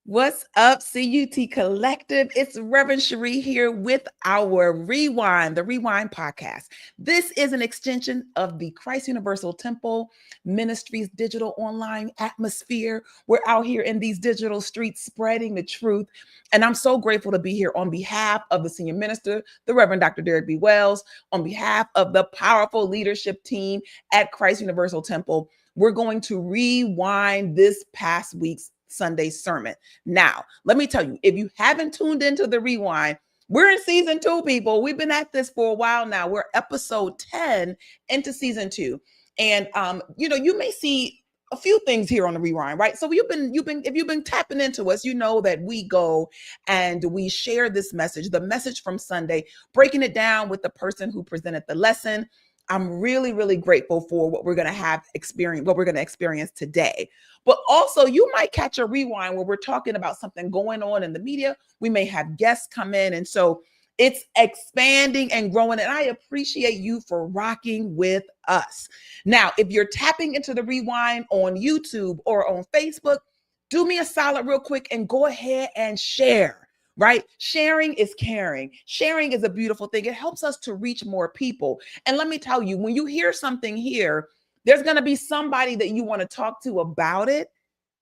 What's up, CUT Collective? It's Reverend Sheree here with our Rewind, the Rewind podcast. This is an extension of the Christ Universal Temple Ministries digital online atmosphere. We're out here in these digital streets spreading the truth. And I'm so grateful to be here on behalf of the senior minister, the Reverend Dr. Derek B. Wells, on behalf of the powerful leadership team at Christ Universal Temple. We're going to rewind this past week's Sunday sermon. Now, let me tell you, if you haven't tuned into the rewind, we're in season 2, people. We've been at this for a while now. We're episode 10 into season 2. And you may see a few things here on the rewind, right? So if you've been tapping into us, you know that we go and we share this message, the message from Sunday, breaking it down with the person who presented the lesson. I'm really, really grateful for what we're going to experience today. But also, you might catch a rewind where we're talking about something going on in the media. We may have guests come in. And so it's expanding and growing. And I appreciate you for rocking with us. Now, if you're tapping into the rewind on YouTube or on Facebook, do me a solid real quick and go ahead and share. Right? Sharing is caring. Sharing is a beautiful thing. It helps us to reach more people. And let me tell you, when you hear something here, there's going to be somebody that you want to talk to about it.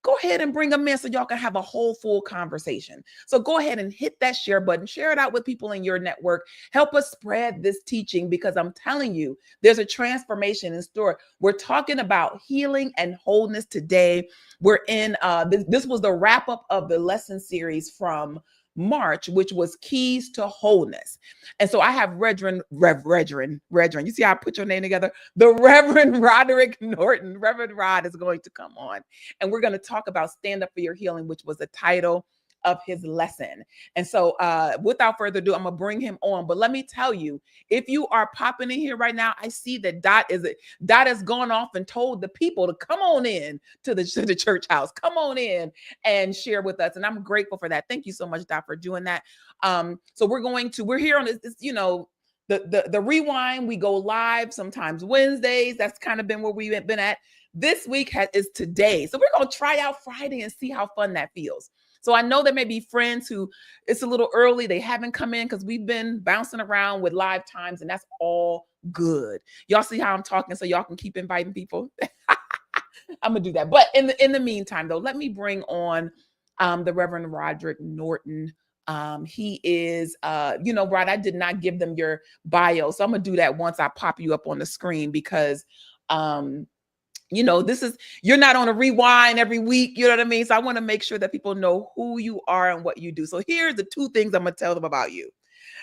Go ahead and bring them in so y'all can have a whole full conversation. So go ahead and hit that share button, share it out with people in your network. Help us spread this teaching because I'm telling you, there's a transformation in store. We're talking about healing and wholeness today. We're in, this was the wrap up of the lesson series from March, which was Keys to Wholeness. And so I have Reverend, you see how I put your name together? The Reverend Roderick Norton. Reverend Rod is going to come on and we're going to talk about Stand Up for Your Healing, which was the title of his lesson. And so without further ado, I'm going to bring him on. But let me tell you, if you are popping in here right now, I see that Dot has gone off and told the people to come on in to the church house. Come on in and share with us. And I'm grateful for that. Thank you so much, Dot, for doing that. So we're here on this the rewind. We go live sometimes Wednesdays. That's kind of been where we've been at. This week is today. So we're going to try out Friday and see how fun that feels. So I know there may be friends who it's a little early. They haven't come in because we've been bouncing around with live times and that's all good. Y'all see how I'm talking so y'all can keep inviting people. I'm going to do that. But in the meantime, though, let me bring on the Reverend Roderick Norton. He is, Rod, I did not give them your bio. So I'm going to do that once I pop you up on the screen because you're not on a rewind every week. You know what I mean? So I want to make sure that people know who you are and what you do. So here's the 2 things I'm going to tell them about you.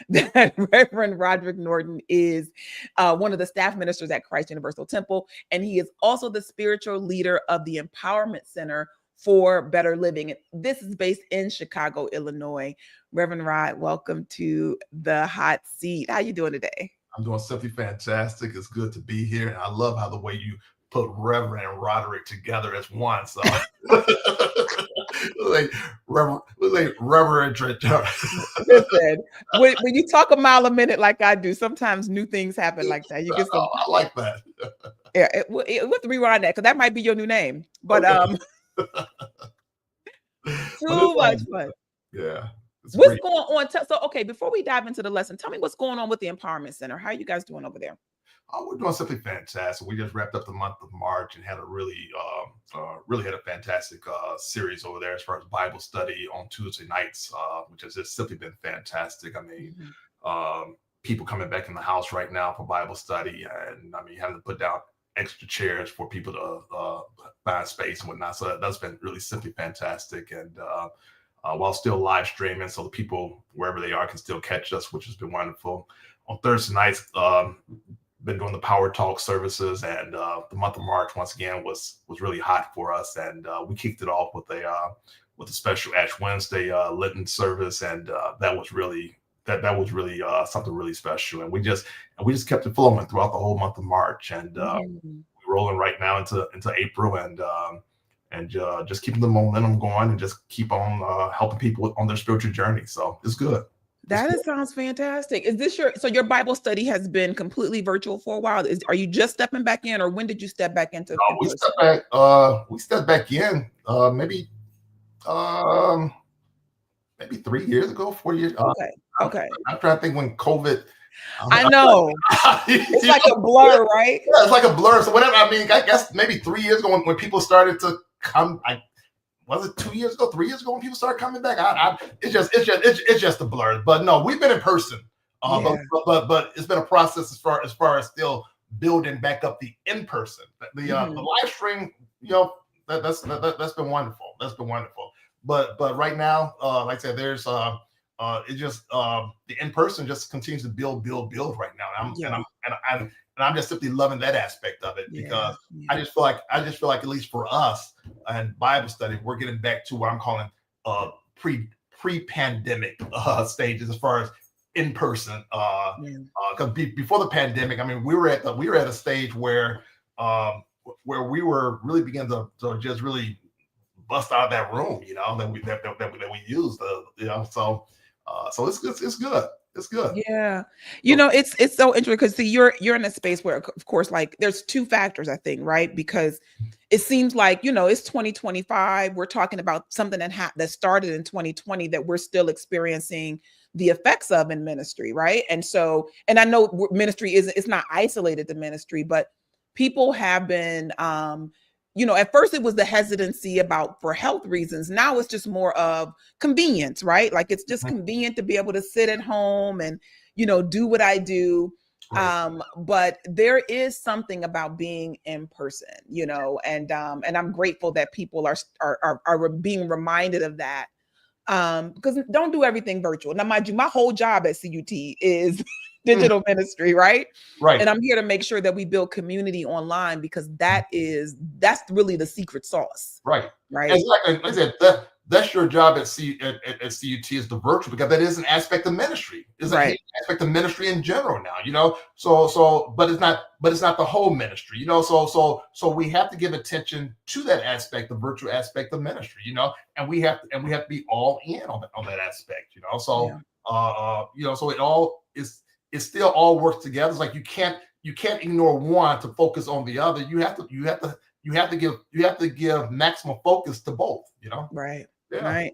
That Reverend Roderick Norton is one of the staff ministers at Christ Universal Temple, and he is also the spiritual leader of the Empowerment Center for Better Living. This is based in Chicago, Illinois. Reverend Rod, welcome to the hot seat. How you doing today? I'm doing simply fantastic. It's good to be here. And I love how the way you put Reverend and Roderick together as one. So Reverend. Listen, when you talk a mile a minute like I do, sometimes new things happen like that. You get some. I like that. Yeah, we'll have to rewind that because that might be your new name. But too much fun. Yeah. What's going on? So, before we dive into the lesson, tell me what's going on with the Empowerment Center. How are you guys doing over there? Oh, we're doing something fantastic. We just wrapped up the month of March and had a really had a fantastic series over there as far as Bible study on Tuesday nights, which has just simply been fantastic. I mean, people coming back in the house right now for Bible study, and I mean, having to put down extra chairs for people to find space and whatnot. So that's been really simply fantastic. And while still live streaming, so the people wherever they are can still catch us, which has been wonderful. On Thursday nights, been doing the Power Talk services, and the month of March once again was really hot for us, and we kicked it off with a special Ash Wednesday Lenten service, and that was really something really special, and we just kept it flowing throughout the whole month of March, and we're rolling right now into April, and just keeping the momentum going and just keep on helping people on their spiritual journey. So it's good. Sounds fantastic. Is this your Bible study has been completely virtual for a while? Are you just stepping back in, or when did you step back into? No, we stepped back in maybe Um, maybe 3 years ago, 4 years. I'm, Okay. I'm trying to think when COVID. I know. It's like a blur, right? Yeah, it's like a blur. So whatever. I mean, I guess maybe 3 years ago when people started to come. Was it 2 years ago, 3 years ago when people started coming back? It's just a blur. But no, we've been in person. Yeah. But it's been a process as far as still building back up the in person. The live stream, that's been wonderful. That's been wonderful. But right now, like I said, there's it just the in person just continues to build right now. And I'm just simply loving that aspect of it because I just feel like at least for us and Bible study, we're getting back to what I'm calling pre-pandemic stages as far as in person. Because before the pandemic, I mean, we were at a stage where we were really beginning to just really bust out of that room, that we used, so it's good. It's good. Yeah. It's so interesting because see, you're in a space where, of course, like there's two factors, I think, right? Because it seems like, it's 2025. We're talking about something that started in 2020 that we're still experiencing the effects of in ministry, right? And so, and I know ministry it's not isolated to ministry, but people have been at first it was the hesitancy for health reasons. Now it's just more of convenience, right? Like it's just convenient to be able to sit at home and, do what I do. Right. But there is something about being in person, and I'm grateful that people are being reminded of that. Because don't do everything virtual. Now, mind you, my whole job at CUT is digital ministry, right? Right. And I'm here to make sure that we build community online because that's really the secret sauce. Right. Right. Exactly. Like I said, that's your job at CUT is the virtual, because that is an aspect of ministry. It's an aspect of ministry in general now, So but it's not the whole ministry, so we have to give attention to that aspect, the virtual aspect of ministry, and we have to be all in on that aspect, so so it all is, it still all works together. It's like you can't ignore one to focus on the other. You have to give maximum focus to both, Right. Yeah. Right.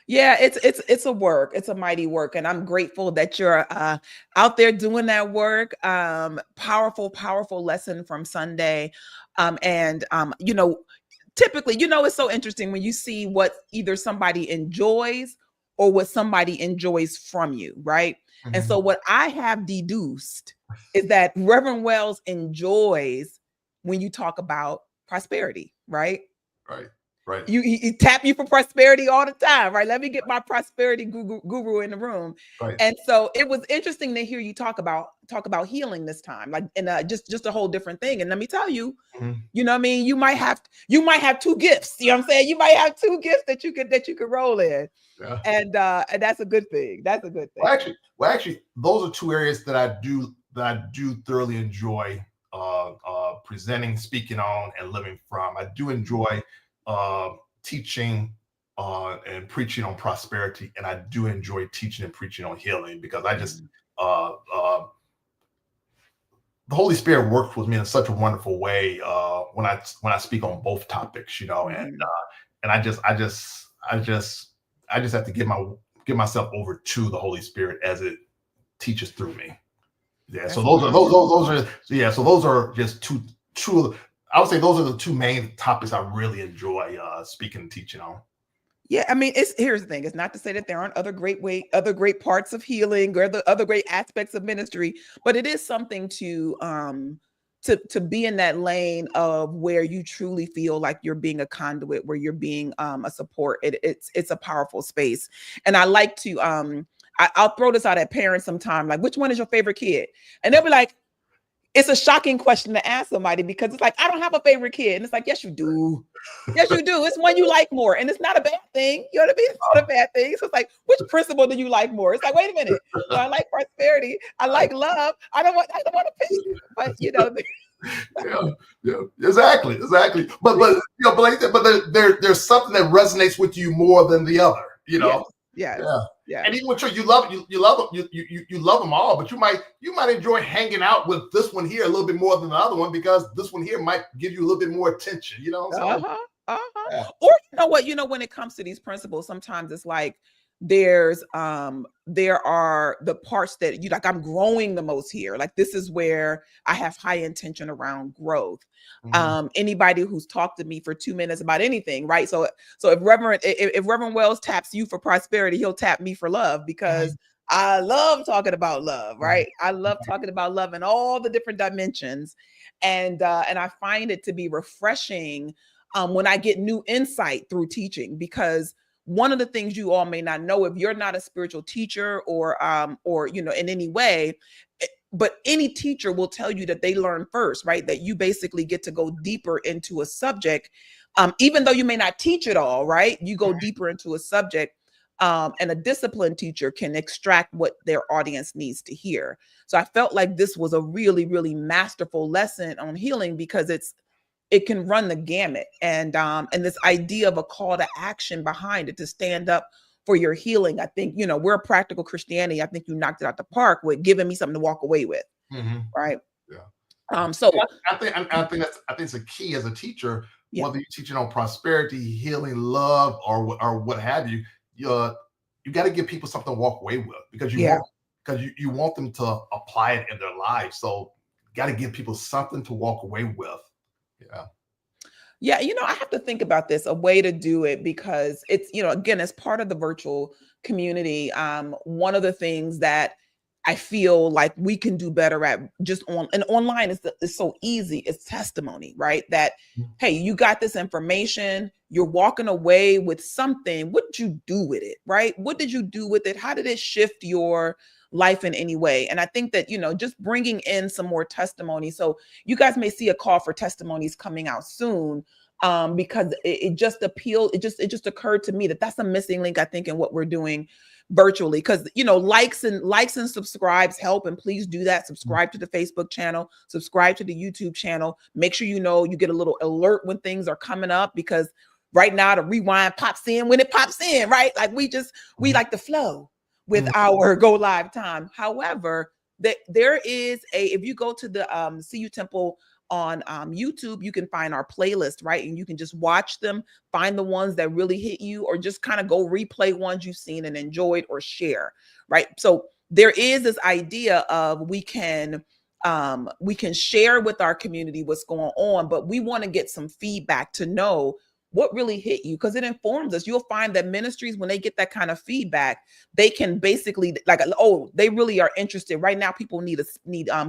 Yeah, it's a work. It's a mighty work. And I'm grateful that you're out there doing that work. Powerful lesson from Sunday. Typically, it's so interesting when you see what either somebody enjoys or what somebody enjoys from you, right? Mm-hmm. And so what I have deduced is that Reverend Wells enjoys when you talk about prosperity, right? Right. He tap you for prosperity all the time, right? Let me get my prosperity guru in the room. Right. And so it was interesting to hear you talk about healing this time, like in just a whole different thing. And let me tell you, you know what I mean? You might have two gifts. You know what I'm saying? You might have two gifts that you could roll in. Yeah. And that's a good thing. That's a good thing. Well, actually, those are two areas that I do thoroughly enjoy presenting, speaking on, and living from. I do enjoy teaching and preaching on prosperity, and I do enjoy teaching and preaching on healing, because I just the Holy Spirit works with me in such a wonderful way when I speak on both topics, and I just have to give myself over to the Holy Spirit as it teaches through me. Yeah. So those are just two. I would say those are the two main topics I really enjoy speaking and teaching on. Yeah, I mean, here's the thing. It's not to say that there aren't other great parts of healing or the other great aspects of ministry, but it is something to be in that lane of where you truly feel like you're being a conduit, where you're being a support. It's a powerful space, and I like to I'll throw this out at parents sometime, like, which one is your favorite kid? And they'll be like, it's a shocking question to ask somebody, because it's like, I don't have a favorite kid. And it's like, yes, you do. Yes, you do. It's one you like more. And it's not a bad thing. You know what I mean? It's not a bad thing. So it's like, which principle do you like more? It's like, wait a minute. So I like prosperity. I like love. I don't want to pick, but Yeah, exactly. But there's something that resonates with you more than the other, Yeah. And even with you love them all, but you might enjoy hanging out with this one here a little bit more than the other one, because this one here might give you a little bit more attention, So Uh-huh. Or you know what, when it comes to these principles, sometimes it's like there are the parts that you like, I'm growing the most here. Like this is where I have high intention around growth. Anybody who's talked to me for 2 minutes about anything, right? So if Reverend Wells taps you for prosperity, he'll tap me for love, because I love talking about love, right? I love talking about love in all the different dimensions. And I find it to be refreshing when I get new insight through teaching, because one of the things you all may not know, if you're not a spiritual teacher or in any way, but any teacher will tell you that they learn first, right? That you basically get to go deeper into a subject, even though you may not teach it all, right? You go deeper into a subject, and a disciplined teacher can extract what their audience needs to hear. So I felt like this was a really, really masterful lesson on healing, because it can run the gamut, and this idea of a call to action behind it to stand up for your healing. I think, we're a practical Christianity. I think you knocked it out the park with giving me something to walk away with. Right. Yeah. So I think it's a key as a teacher, whether you're teaching on prosperity, healing, love, or what have you, you got to give people something to walk away with, because you want them to apply it in their lives. So you got to give people something to walk away with. Yeah, I have to think about this, a way to do it, because it's, again, as part of the virtual community, one of the things that I feel like we can do better at just online is so easy. It's testimony, right? That, hey, you got this information, you're walking away with something. What did you do with it, right? What did you do with it? How did it shift your life in any way? And I think that, just bringing in some more testimony. So you guys may see a call for testimonies coming out soon, because it just occurred to me that that's a missing link, I think, in what we're doing virtually, because likes and subscribes help, and please do that. Subscribe to the Facebook channel, subscribe to the YouTube channel. Make sure you get a little alert when things are coming up, because right now the rewind pops in when it pops in, right? Like we like to flow with our go live time. However, there is if you go to the CU Temple on YouTube, you can find our playlist, right? And you can just watch them, find the ones that really hit you, or just kind of go replay ones you've seen and enjoyed, or share, right? So there is this idea of we can share with our community what's going on, but we want to get some feedback to know what really hit you, because it informs us. You'll find that ministries, when they get that kind of feedback, they can basically they really are interested right now. People need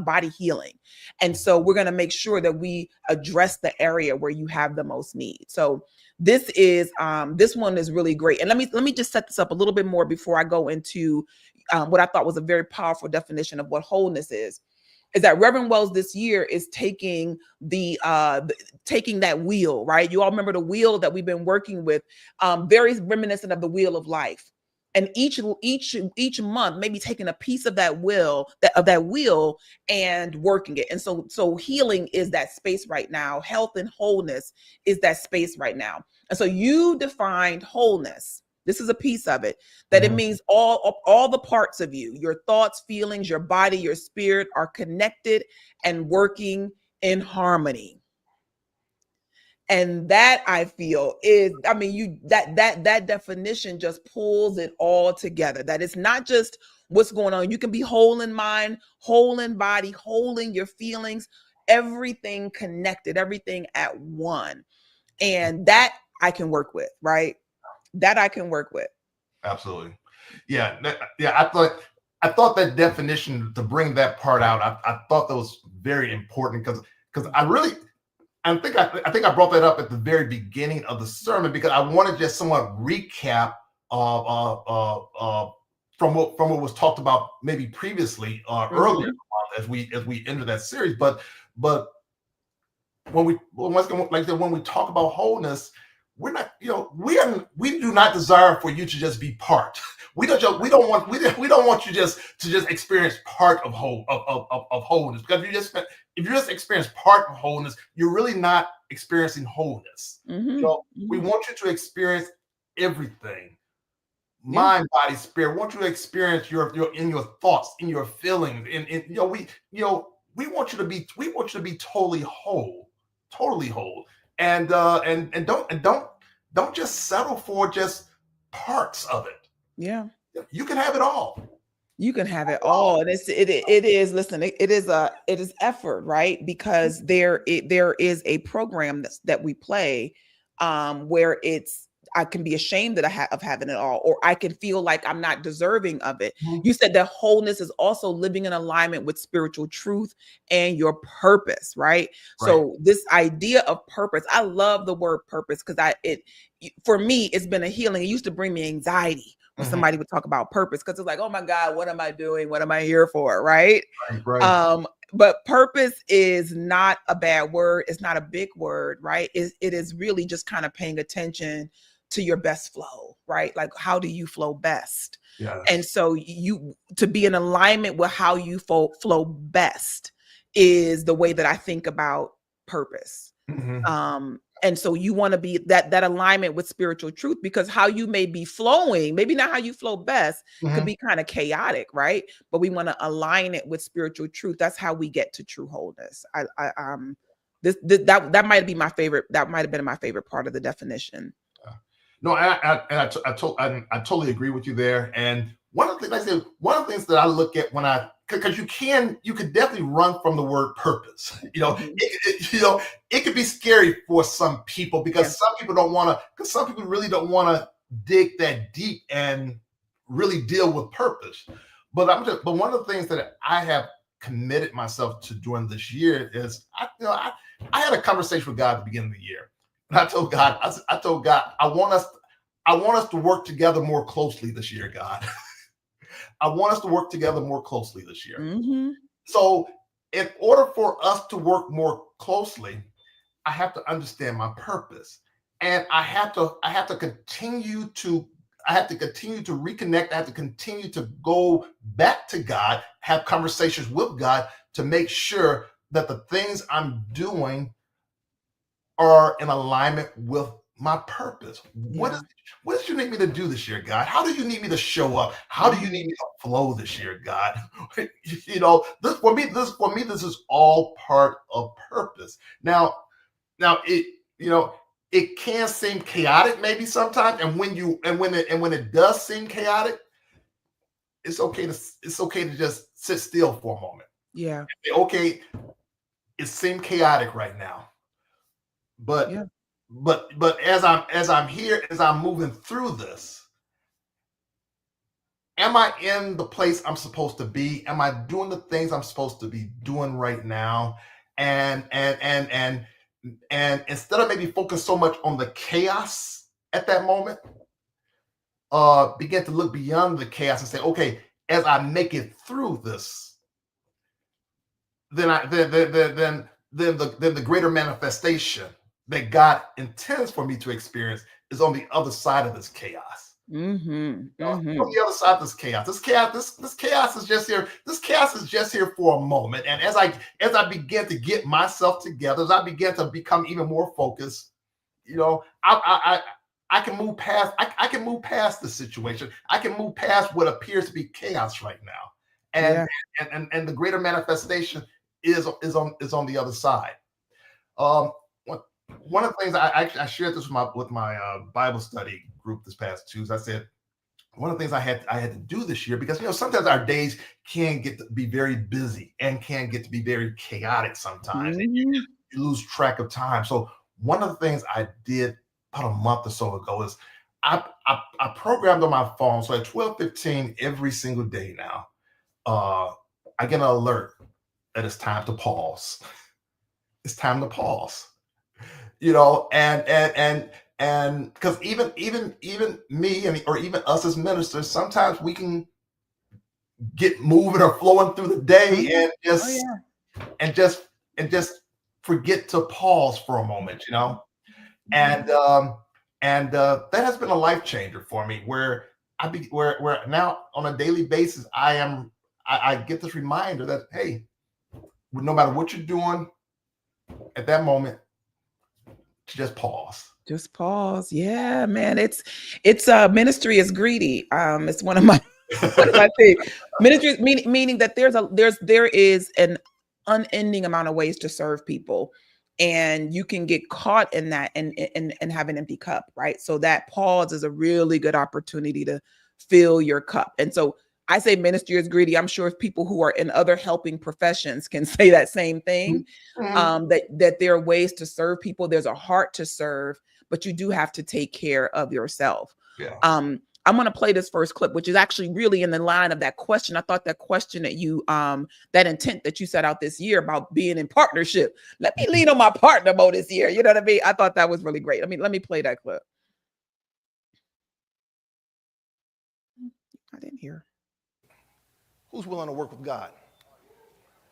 body healing, and so we're going to make sure that we address the area where you have the most need. So this one is really great. And let me just set this up a little bit more before I go into what I thought was a very powerful definition of what wholeness is that Reverend Wells this year is taking taking that wheel, right? You all remember the wheel that we've been working with, very reminiscent of the wheel of life. And each month, maybe taking a piece of that wheel and working it. And so healing is that space right now. Health and wholeness is that space right now. And so you defined wholeness. This is a piece of it, that it means all the parts of you, your thoughts, feelings, your body, your spirit are connected and working in harmony. And that, I feel, is, that definition just pulls it all together. That it's not just what's going on. You can be whole in mind, whole in body, whole in your feelings, everything connected, everything at one. And that I can work with, right? That I can work with. Absolutely. Yeah. I thought that definition, to bring that part out, I thought that was very important, because I think I brought that up at the very beginning of the sermon, because I want to just somewhat recap from what was talked about maybe previously earlier as we enter that series. But when we talk about wholeness, we're not, we do not desire for you to just be part. We don't want you just to experience part of wholeness, because if you just experience part of wholeness, you're really not experiencing wholeness. We want you to experience everything. Mind, body, spirit. We want you to experience in your thoughts, in your feelings, we want you to be totally whole. Totally whole. and don't just settle for just parts of it. Yeah. You can have it all. You can have it all. And it is, listen, it is effort, right? Because there is a program that we play where I can be ashamed that of having it all, or I can feel like I'm not deserving of it. Mhm. You said that whole,ness is also living in alignment with spiritual truth and your purpose, right? Right. So this idea of purpose, I love the word purpose because for me, it's been a healing. It used to bring me anxiety when Mhm. somebody would talk about purpose, because it's like, oh my God, what am I doing? What am I here for? Right. Right. But purpose is not a bad word. It's not a big word, right? It is really just kind of paying attention to your best flow, right? Like, how do you flow best? Yes. And so to be in alignment with how you flow best is the way that I think about purpose. Mhm. And so you want to be that alignment with spiritual truth, because how you may be flowing, maybe not how you flow best, could Mhm. be kind of chaotic, right? But we want to align it with spiritual truth. That's how we get to true wholeness. That might be my favorite. That might have been my favorite part of the definition. No, I totally agree with you there. And one of the things, like I said, one of the things that I look at when because you could definitely run from the word purpose. Mhm. It could be scary for some people, because Yeah. some people don't want to, because some people really don't want to dig that deep and really deal with purpose. But one of the things that I have committed myself to during this year is I had a conversation with God at the beginning of the year. And I told God, I want us to work together more closely this year, God. I want us to work together more closely this year. Mm-hmm. So, in order for us to work more closely, I have to understand my purpose, and I have to continue to reconnect. I have to continue to go back to God, have conversations with God to make sure that the things I'm doing are in alignment with my purpose. Yeah. What did you need me to do this year, God? How do you need me to show up? How do you need me to flow this year, God? This this is all part of purpose. Now it can seem chaotic maybe sometimes, and when it does seem chaotic, it's okay to just sit still for a moment. Yeah. Okay, it seemed chaotic right now, but Yeah. as I'm here, as I'm moving through this, am I in the place I'm supposed to be? Am I doing the things I'm supposed to be doing right now? And instead of maybe focus so much on the chaos at that moment, begin to look beyond the chaos and say, okay, as I make it through this, then the greater manifestation that God intends for me to experience is on the other side of this chaos. Mm-hmm. On Mm-hmm. the other side of this chaos. This chaos is just here. This chaos is just here for a moment. And as I begin to get myself together, as I begin to become even more focused, I can move past. I can move past the situation. I can move past what appears to be chaos right now, and Yeah. and the greater manifestation is on the other side. Um, one of the things I shared this with my Bible study group this past Tuesday. I said one of the things I had to do this year, because sometimes our days can get to be very busy and can get to be very chaotic sometimes, and Mm-hmm. you lose track of time. So one of the things I did about a month or so ago is I programmed on my phone. So at 12:15 every single day now, I get an alert that it's time to pause. It's time to pause. And because even me or even us as ministers, sometimes we can get moving or flowing through the day Mm-hmm. and Oh just yeah. and just and just forget to pause for a moment, and that has been a life changer for me, where where now on a daily basis I get this reminder that, hey, no matter what you're doing at that moment, to just pause. Just pause. Yeah, man. It's ministry is greedy. It's one of my what did I say? Ministry meaning that there is an unending amount of ways to serve people. and you can get caught in that and have an empty cup, right? So that pause is a really good opportunity to fill your cup. And so I say ministry is greedy. I'm sure if people who are in other helping professions can say that same thing, that there are ways to serve people. There's a heart to serve, but you do have to take care of yourself. Yeah. I'm going to play this first clip, which is actually really in the line of that question. I thought that question that you, that intent that you set out this year about being in partnership. Let me lean on my partner more this year. You know what I mean? I thought that was really great. I mean, let me play that clip. I didn't hear. Who's willing to work with God?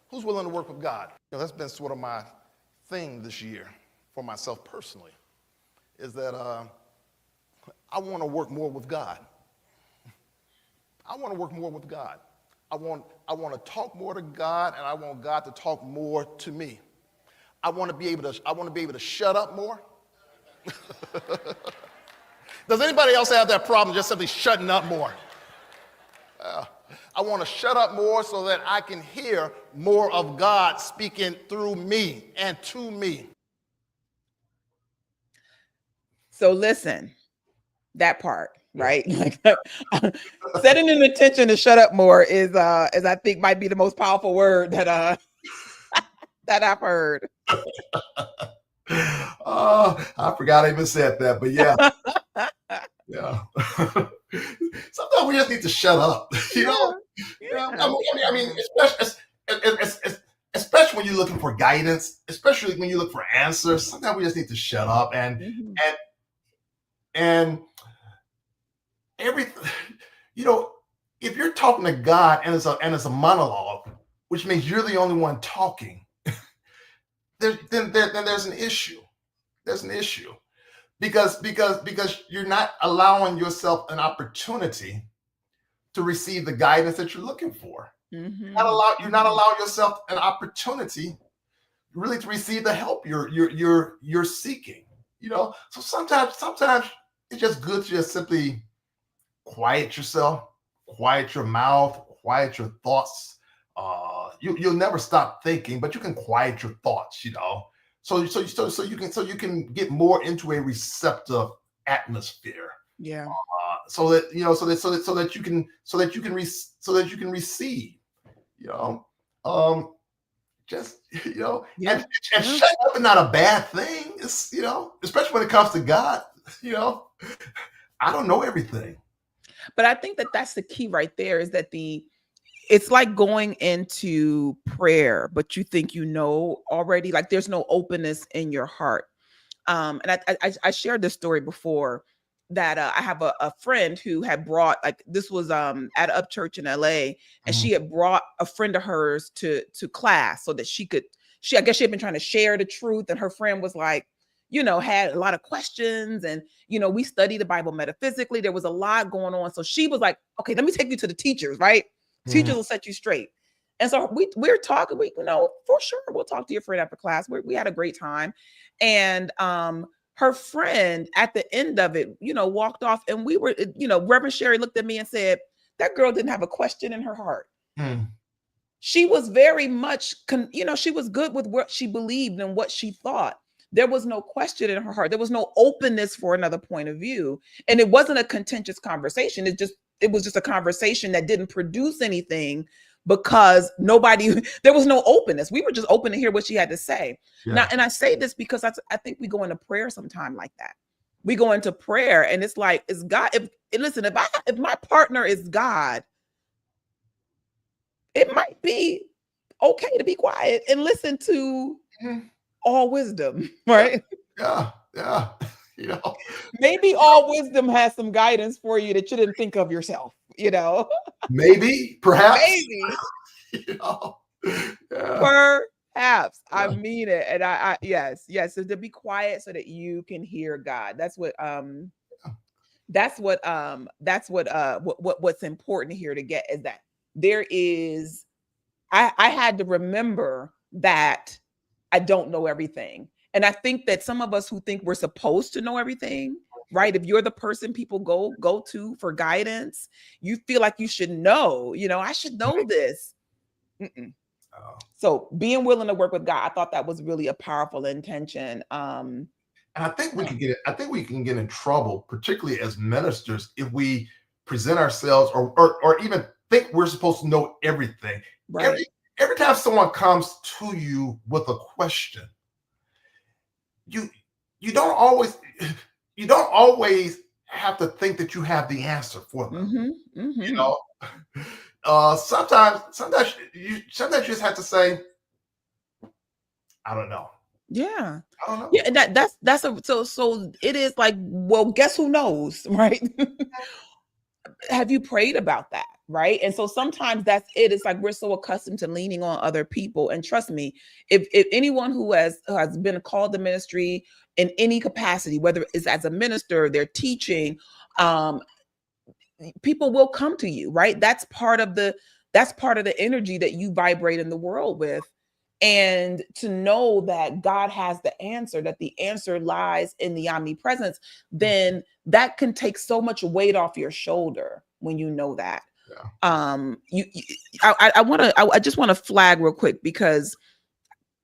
Who's willing to work with God? You know, that's been sort of my thing this year for myself personally, is that I want to work more with God. I want to work more with God. I want to talk more to God, and I want God to talk more to me. I want to be able to shut up more. Does anybody else have that problem, just simply shutting up more? I want to shut up more so that I can hear more of God speaking through me and to me. So listen, that part, right? Like setting an intention to shut up more is I think might be the most powerful word that that I've heard. Oh, I forgot I even said that, but yeah. Yeah. Sometimes we just need to shut up, you know? Yeah. I mean, especially when you're looking for guidance, especially when you look for answers, sometimes we just need to shut up and everything, you know, if you're talking to God and it's a monologue, which means you're the only one talking, then there's an issue. There's an issue. Because you're not allowing yourself an opportunity to receive the guidance that you're looking for. You're not allowing yourself an opportunity really to receive the help you're seeking. You know, so sometimes it's just good to just simply quiet yourself, quiet your mouth, quiet your thoughts. You'll never stop thinking, but you can quiet your thoughts. You know. So you can get more into a receptive atmosphere. Yeah. So that you can receive. You know, just you know, and shut up is not a bad thing. It's especially when it comes to God. You know, I don't know everything. But I think that that's the key right there. Is that it's like going into prayer, but you think you know already, like there's no openness in your heart. And I shared this story before that I have a friend who had brought, like this was at Up Church in LA, and she had brought a friend of hers to class so that I guess she had been trying to share the truth, and her friend was like, had a lot of questions, and we studied the Bible metaphysically. There was a lot going on. So she was like, okay, let me take you to the teachers, right? Teachers will set you straight. And so we're talking, for sure, we'll talk to your friend after class. We had a great time. And her friend at the end of it, walked off, and we were, Reverend Sheree looked at me and said, that girl didn't have a question in her heart. She was very much, she was good with what she believed and what she thought. There was no question in her heart. There was no openness for another point of view. And it wasn't a contentious conversation. It was just a conversation that didn't produce anything because there was no openness. We were just open to hear what she had to say. Yeah. Now, and I say this because I think we go into prayer sometime like that. We go into prayer and it's like, is God, if my partner is God, it might be okay to be quiet and listen to all wisdom, right? Yeah. Maybe all wisdom has some guidance for you that you didn't think of yourself, Maybe, perhaps. Maybe. Perhaps. Yeah. I mean it. And yes. So to be quiet so that you can hear God. That's what's important here to get, is that there is, I had to remember that I don't know everything. And I think that some of us who think we're supposed to know everything, right? If you're the person people go to for guidance, you feel like you should know, I should know this. So being willing to work with God, I thought that was really a powerful intention. And I think we can get in trouble, particularly as ministers, if we present ourselves or even think we're supposed to know everything. Right. Every time someone comes to you with a question, you don't always have to think that you have the answer for them. You know, sometimes you just have to say, I don't know. Yeah. I don't know. Yeah, that's so it is like, well, guess who knows, right? Have you prayed about that? Right. And so sometimes that's it. It's like we're so accustomed to leaning on other people. And trust me, if anyone who has been called to ministry in any capacity, whether it's as a minister, they're teaching, people will come to you, right? That's part of the energy that you vibrate in the world with. And to know that God has the answer, that the answer lies in the omnipresence, then that can take so much weight off your shoulder when you know that. Yeah. I just want to flag real quick, because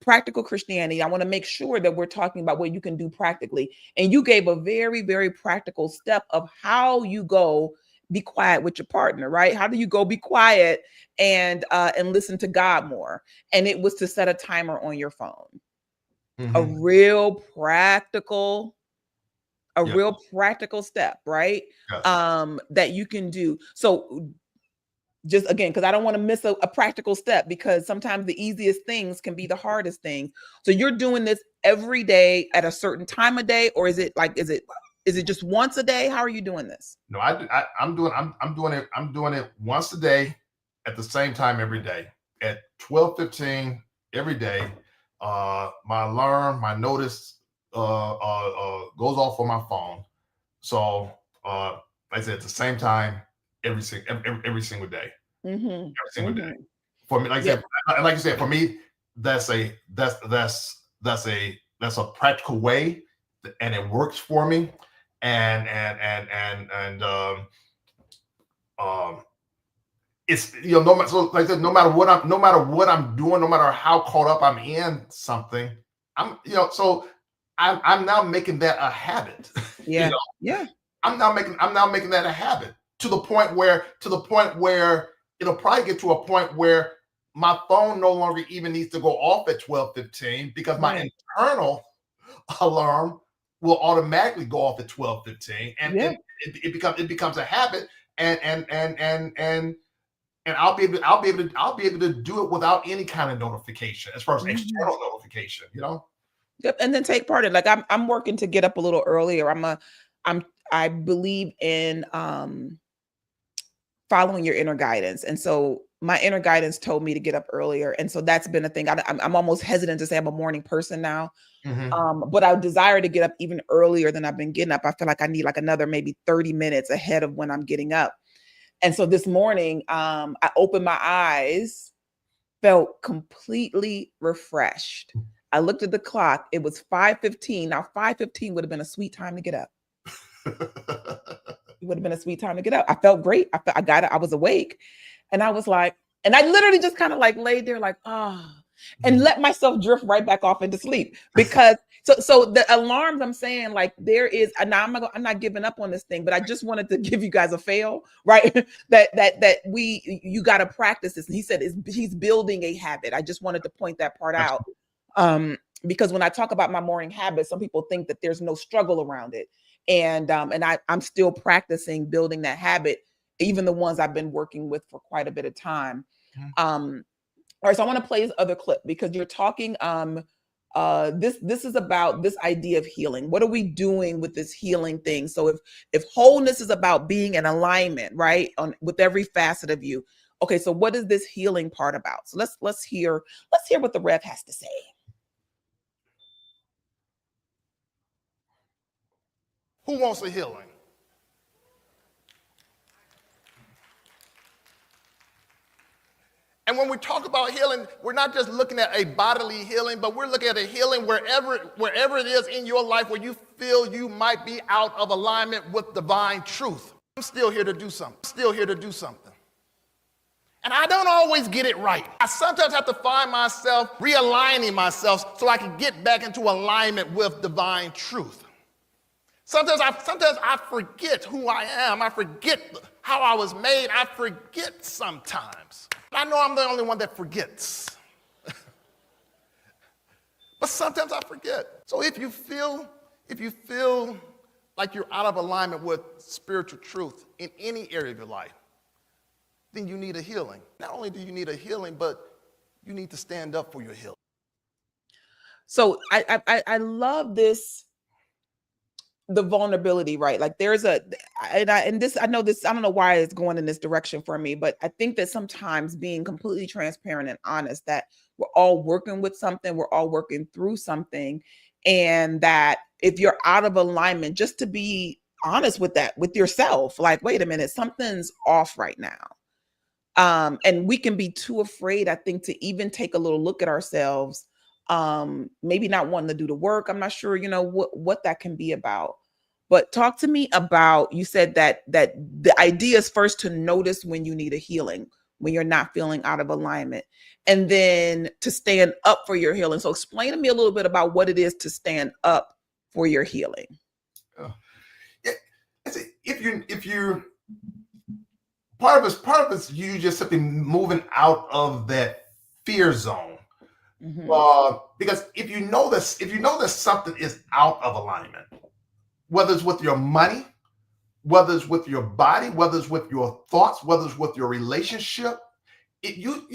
practical Christianity, I want to make sure that we're talking about what you can do practically. And you gave a very, very practical step of how you go be quiet with your partner, right? How do you go be quiet and listen to God more? And it was to set a timer on your phone. A real practical step, right? Yes. That you can do. So just again, because I don't want to miss a practical step, because sometimes the easiest things can be the hardest things. So you're doing this every day at a certain time of day, or is it just once a day? How are you doing this? No, I'm doing it once a day at the same time every day at 12:15 every day. My alarm, my notice goes off on my phone. So like I said, at the same time every single day. Every single day. For me, like I said, for me, that's a practical way, and it works for me. And it's no matter, so like I said, no matter what I'm doing, no matter how caught up I'm in something, I'm now making that a habit. Yeah. Yeah. I'm now making that a habit to the point where it'll probably get to a point where my phone no longer even needs to go off at 12:15, because my internal alarm will automatically go off at 12:15, and it becomes a habit, and I'll be able to do it without any kind of notification, as far as external notification, Yep. And then take part in, like, I'm working to get up a little earlier. I believe in following your inner guidance. And so my inner guidance told me to get up earlier. And so that's been a thing. I'm almost hesitant to say I'm a morning person now. But I desire to get up even earlier than I've been getting up. I feel like I need like another maybe 30 minutes ahead of when I'm getting up. And so this morning, I opened my eyes, felt completely refreshed. I looked at the clock. It was 5:15. Now 5:15 would have been a sweet time to get up. It would have been a sweet time to get up. I felt great. I got it. I was awake. And I was like, and I literally just kind of like laid there like, and let myself drift right back off into sleep. Because so the alarms, I'm saying, like, there is, and now I'm not giving up on this thing, but I just wanted to give you guys a fail, right? that you got to practice this. And he said he's building a habit. I just wanted to point that part out. Because when I talk about my morning habits, some people think that there's no struggle around it. And I'm still practicing building that habit, even the ones I've been working with for quite a bit of time. All right, so I want to play this other clip, because you're talking, this is about this idea of healing. What are we doing with this healing thing? So if wholeness is about being in alignment, right, with every facet of you. Okay, so what is this healing part about? So let's hear what the Rev has to say. Who wants a healing? And when we talk about healing, we're not just looking at a bodily healing, but we're looking at a healing wherever it is in your life where you feel you might be out of alignment with divine truth. I'm still here to do something. And I don't always get it right. I sometimes have to find myself realigning myself so I can get back into alignment with divine truth. Sometimes I forget who I am. I forget how I was made. I forget sometimes. I know I'm the only one that forgets. But sometimes I forget. So if you feel like you're out of alignment with spiritual truth in any area of your life, then you need a healing. Not only do you need a healing, but you need to stand up for your healing. So I love this, the vulnerability, right? Like there's I don't know why it's going in this direction for me, but I think that sometimes being completely transparent and honest that we're all working with something, we're all working through something, and that if you're out of alignment, just to be honest with that, with yourself, like, wait a minute, something's off right now. And we can be too afraid, I think, to even take a little look at ourselves, maybe not wanting to do the work. I'm not sure, what that can be about. But talk to me about, you said that the idea is first to notice when you need a healing, when you're not feeling out of alignment, and then to stand up for your healing. So explain to me a little bit about what it is to stand up for your healing. Yeah, if you're part of it's you just simply moving out of that fear zone. Mm-hmm. Because if you know that something is out of alignment, whether it's with your money, whether it's with your body, whether it's with your thoughts, whether it's with your relationship, you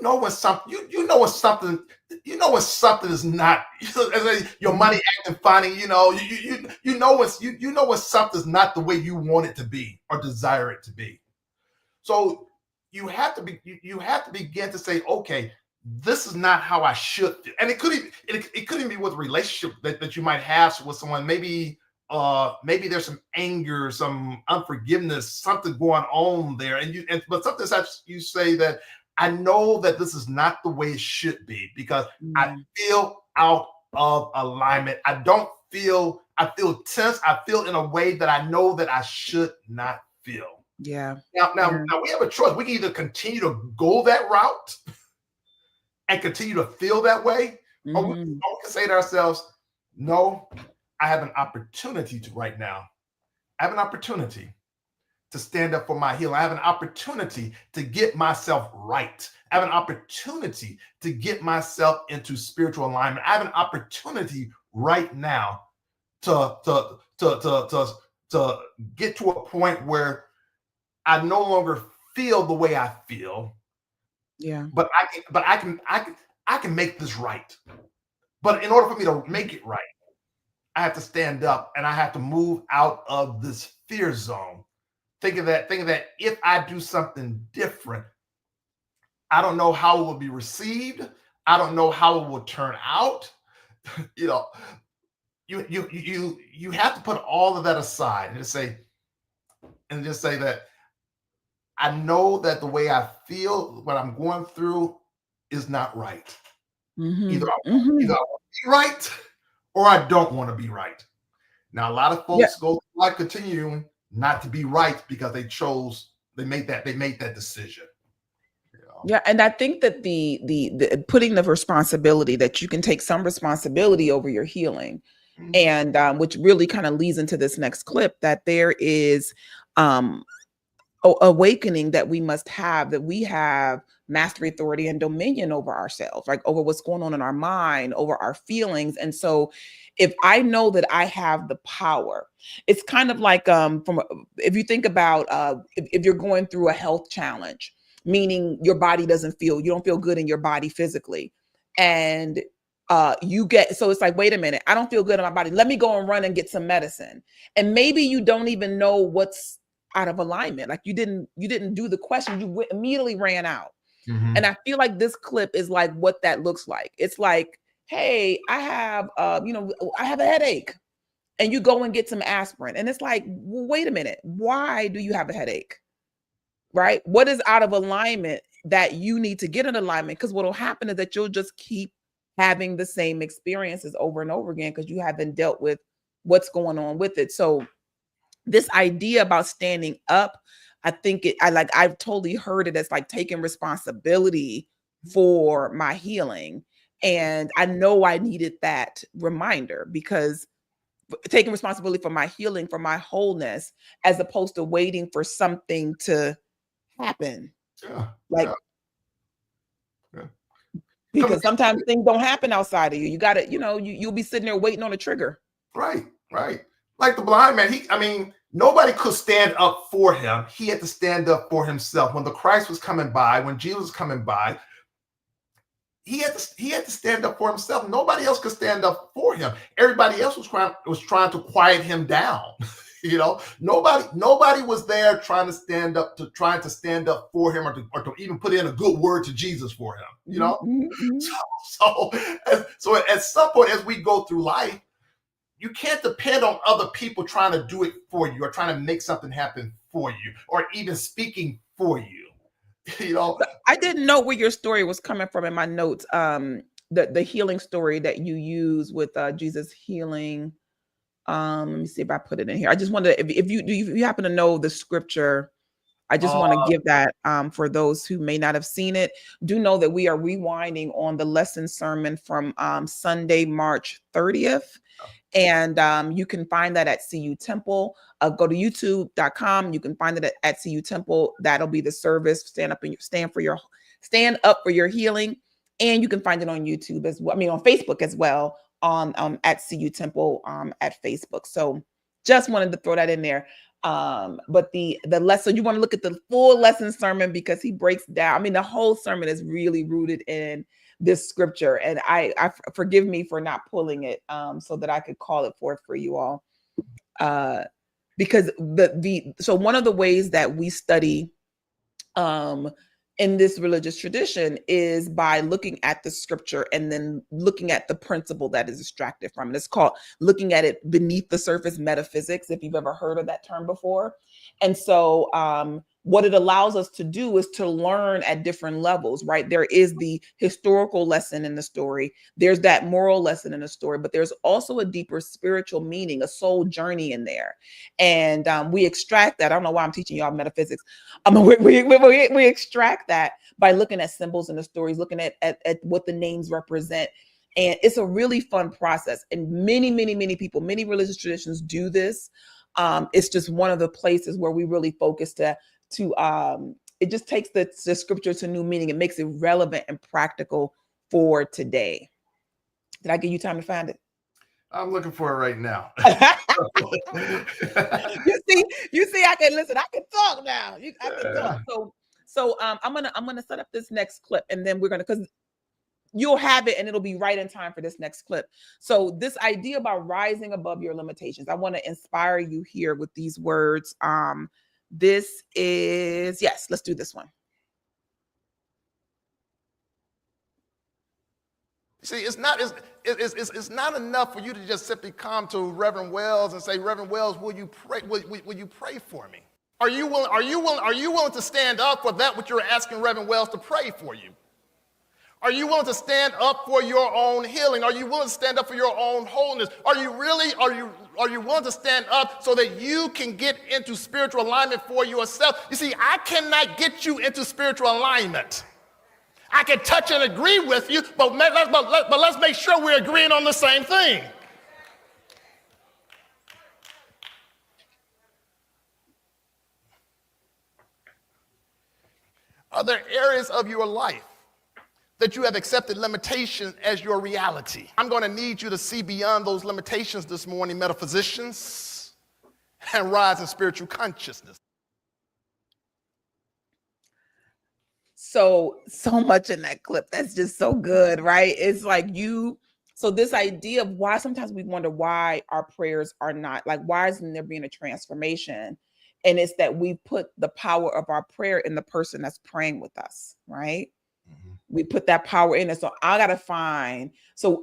know when something is not, your money acting funny, you know when something's not the way you want it to be or desire it to be. So you have to begin to say, okay, this is not how I should feel. And it could even be with a relationship that you might have with someone. Maybe there's some anger, some unforgiveness, something going on there. But sometimes you say that I know that this is not the way it should be because I feel out of alignment. I feel tense. I feel in a way that I know that I should not feel. Yeah. Now we have a choice. We can either continue to go that route and continue to feel that way, or we can say to ourselves, no, I have an opportunity right now. I have an opportunity to stand up for my healing. I have an opportunity to get myself right. I have an opportunity to get myself into spiritual alignment. I have an opportunity right now to get to a point where I no longer feel the way I feel. Yeah. But I can make this right. But in order for me to make it right, I have to stand up and I have to move out of this fear zone. Thinking that if I do something different, I don't know how it will be received. I don't know how it will turn out. You have to put all of that aside and just say that I know that the way I feel, what I'm going through is not right. Either I want to be right or I don't want to be right. Now, a lot of folks go through life continuing not to be right because they made that decision. Yeah, and I think that the putting the responsibility, that you can take some responsibility over your healing, and which really kind of leads into this next clip, that there is awakening that we must have, that we have mastery, authority, and dominion over ourselves, like over what's going on in our mind, over our feelings. And so if I know that I have the power, it's kind of like if you think about if you're going through a health challenge, meaning your body you don't feel good in your body physically, and so it's like, wait a minute, I don't feel good in my body, let me go and run and get some medicine. And maybe you don't even know what's out of alignment. Like you didn't do the question, you immediately ran out. And I feel like this clip is like what that looks like. It's like, hey, I have I have a headache, and you go and get some aspirin, and it's like, well, wait a minute, why do you have a headache? Right? What is out of alignment that you need to get in alignment? Because what will happen is that you'll just keep having the same experiences over and over again because you haven't dealt with what's going on with it. So this idea about standing up, I think I've totally heard it as like taking responsibility for my healing. And I know I needed that reminder, because taking responsibility for my healing, for my wholeness, as opposed to waiting for something to happen. Yeah. Like, Yeah. Yeah. because sometimes things don't happen outside of you. You gotta, you'll be sitting there waiting on a trigger. Right. Right. Like the blind man, nobody could stand up for him. He had to stand up for himself. When the Christ was coming by, when Jesus was coming by, he had to stand up for himself. Nobody else could stand up for him. Everybody else was trying to quiet him down. Nobody was there trying to stand up for him, or to even put in a good word to Jesus for him. Mm-hmm. So at some point, as we go through life, you can't depend on other people trying to do it for you, or trying to make something happen for you, or even speaking for you. I didn't know where your story was coming from in my notes. The healing story that you use with Jesus healing. Let me see if I put it in here. I just wonder if you happen to know the scripture. I just want to give that for those who may not have seen it. Do know that we are rewinding on the lesson sermon from Sunday, March 30th. And you can find that at CU Temple. Go to youtube.com. You can find it at CU Temple. That'll be the service. Stand up for your healing. And you can find it on YouTube as well. I mean, on Facebook as well, on at CU Temple at Facebook. So just wanted to throw that in there. But the lesson, you want to look at the full lesson sermon, because he breaks down. I mean, the whole sermon is really rooted in this scripture, and I forgive me for not pulling it so that I could call it forth for you all, because so one of the ways that we study in this religious tradition is by looking at the scripture and then looking at the principle that is extracted from it. It's called looking at it beneath the surface metaphysics, if you've ever heard of that term before. And so what it allows us to do is to learn at different levels, right? There is the historical lesson in the story. There's that moral lesson in the story, but there's also a deeper spiritual meaning, a soul journey in there. And we extract that. I don't know why I'm teaching y'all metaphysics. We extract that by looking at symbols in the stories, looking at what the names represent. And it's a really fun process. And many religious traditions do this. It's just one of the places where we really focus to it just takes the scripture to new meaning. It makes it relevant and practical for today. Did I give you time to find it? I'm looking for it right now. You see, I can talk now. I can talk. So I'm gonna set up this next clip, and then because you'll have it and it'll be right in time for this next clip. So this idea about rising above your limitations, I want to inspire you here with these words. This is, yes, let's do this one. See, it's not enough for you to just simply come to Reverend Wells and say, Reverend Wells, will you pray? Will you pray for me? Are you willing to stand up for that which you're asking Reverend Wells to pray for you? Are you willing to stand up for your own healing? Are you willing to stand up for your own wholeness? Are you willing to stand up so that you can get into spiritual alignment for yourself? You see, I cannot get you into spiritual alignment. I can touch and agree with you, but let's make sure we're agreeing on the same thing. Are there areas of your life that you have accepted limitation as your reality? I'm going to need you to see beyond those limitations this morning, metaphysicians, and rise in spiritual consciousness. So much in that clip. That's just so good, right? It's like so this idea of why sometimes we wonder why our prayers are not, like, why isn't there being a transformation? And it's that we put the power of our prayer in the person that's praying with us, right? Mm-hmm. We put that power in it. So I got to find,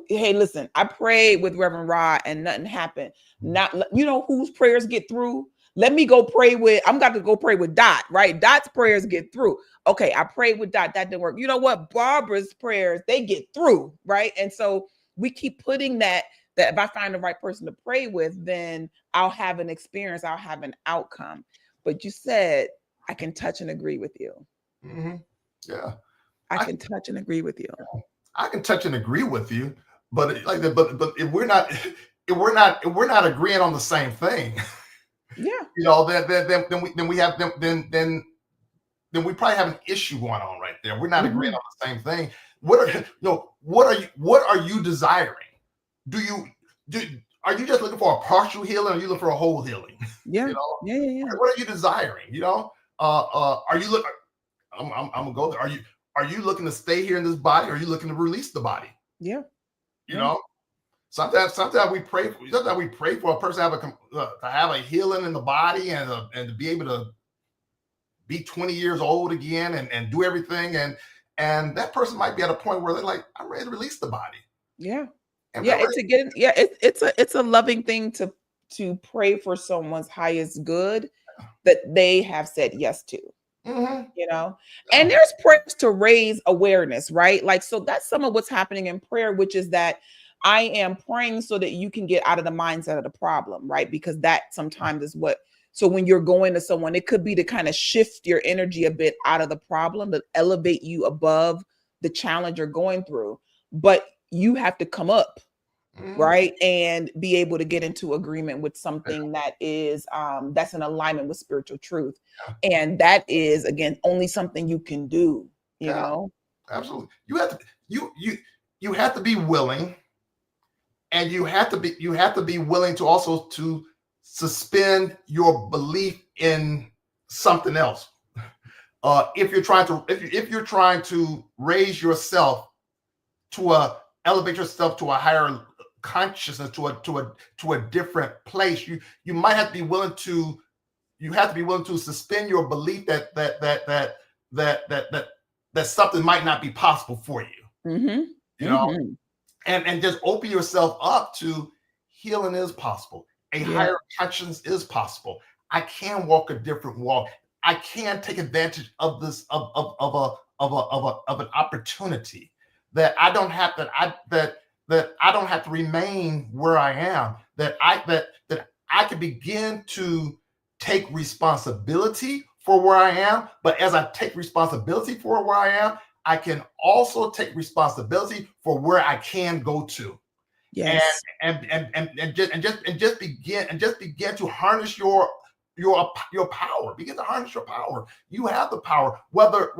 hey, listen, I prayed with Reverend Rod and nothing happened. Whose prayers get through? Let me go pray I'm got to go pray with Dot, right? Dot's prayers get through. Okay, I prayed with Dot, that didn't work. You know what? Barbara's prayers, they get through, right? And so we keep putting that if I find the right person to pray with, then I'll have an experience, I'll have an outcome. But you said I can touch and agree with you. Mm-hmm. Yeah. I can touch and agree with you. I can touch and agree with you, but like that, but if we're not agreeing on the same thing, yeah, then we probably have an issue going on right there. We're not agreeing on the same thing. What are you desiring? Are you just looking for a partial healing, or are you looking for a whole healing? Yeah. What are you desiring? Are you look? I'm gonna go there. Are you looking to stay here in this body, or are you looking to release the body? Yeah. You know, sometimes we pray for a person to have a healing in the body and to be able to be 20 years old again and do everything, and that person might be at a point where they're like, I'm ready to release the body. Yeah. It's a loving thing to pray for someone's highest good that they have said yes to. And there's prayers to raise awareness, right? Like, so that's some of what's happening in prayer, which is that I am praying so that you can get out of the mindset of the problem, right? Because that sometimes is so when you're going to someone, it could be to kind of shift your energy a bit out of the problem, to elevate you above the challenge you're going through. But you have to come up, right? And be able to get into agreement with something that is, that's in alignment with spiritual truth. And that is, again, only something you can do, you know? Absolutely. You have to be willing, and you have to be willing to also to suspend your belief in something else. If you're trying to raise yourself elevate yourself to a higher consciousness, to a different place, you might have to be willing to suspend your belief that something might not be possible for you. And just open yourself up to healing is possible. A higher conscience is possible. I can walk a different walk. I can take advantage of this of an opportunity that I don't have that I don't have to remain where I am. That I can begin to take responsibility for where I am. But as I take responsibility for where I am, I can also take responsibility for where I can go to. Yes. And just begin to harness your power. Begin to harness your power. You have the power. Whether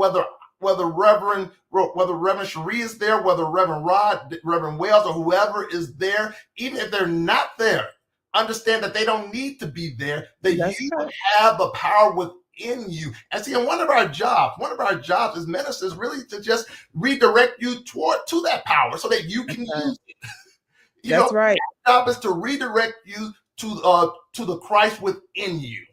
Reverend Sheree is there, whether Reverend Wells, or whoever is there, even if they're not there, understand that they don't need to be there. That you have the power within you. And see, and one of our jobs as ministers, really to just redirect you to that power so that you can use it. That's right. Our job is to redirect you to the Christ within you.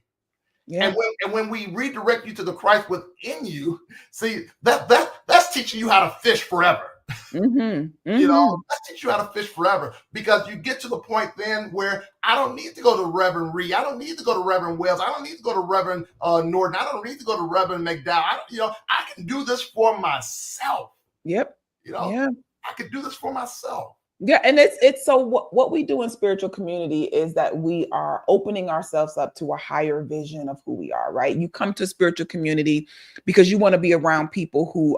Yeah. And when we redirect you to the Christ within you, see, that's teaching you how to fish forever. That's teaching you how to fish forever, because you get to the point then where I don't need to go to Reverend Reed. I don't need to go to Reverend Wells. I don't need to go to Reverend Norton. I don't need to go to Reverend McDowell. I can do this for myself. Yep. I can do this for myself. Yeah. And it's so what we do in spiritual community is that we are opening ourselves up to a higher vision of who we are, right? You come to spiritual community because you want to be around people who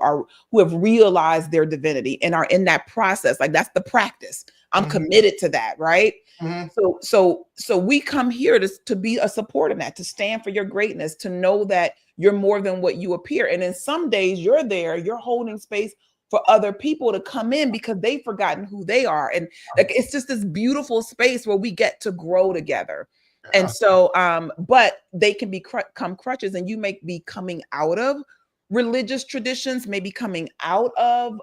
have realized their divinity and are in that process. Like, that's the practice. I'm committed to that, right? So we come here to be a support in that, to stand for your greatness, to know that you're more than what you appear. And in some days you're there, you're holding space for other people to come in because they've forgotten who they are. And like, it's just this beautiful space where we get to grow together. And so, but they can become crutches, and you may be coming out of religious traditions, maybe coming out of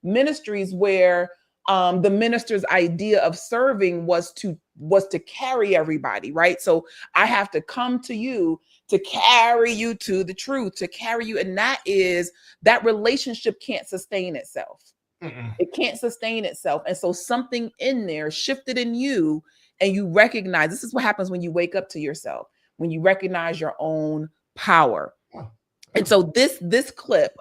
ministries where the minister's idea of serving was to carry everybody, right? So I have to come to you to carry you to the truth, to carry you. And that relationship can't sustain itself. It can't sustain itself. And so something in there shifted in you, and you recognize, this is what happens when you wake up to yourself, when you recognize your own power. And so this clip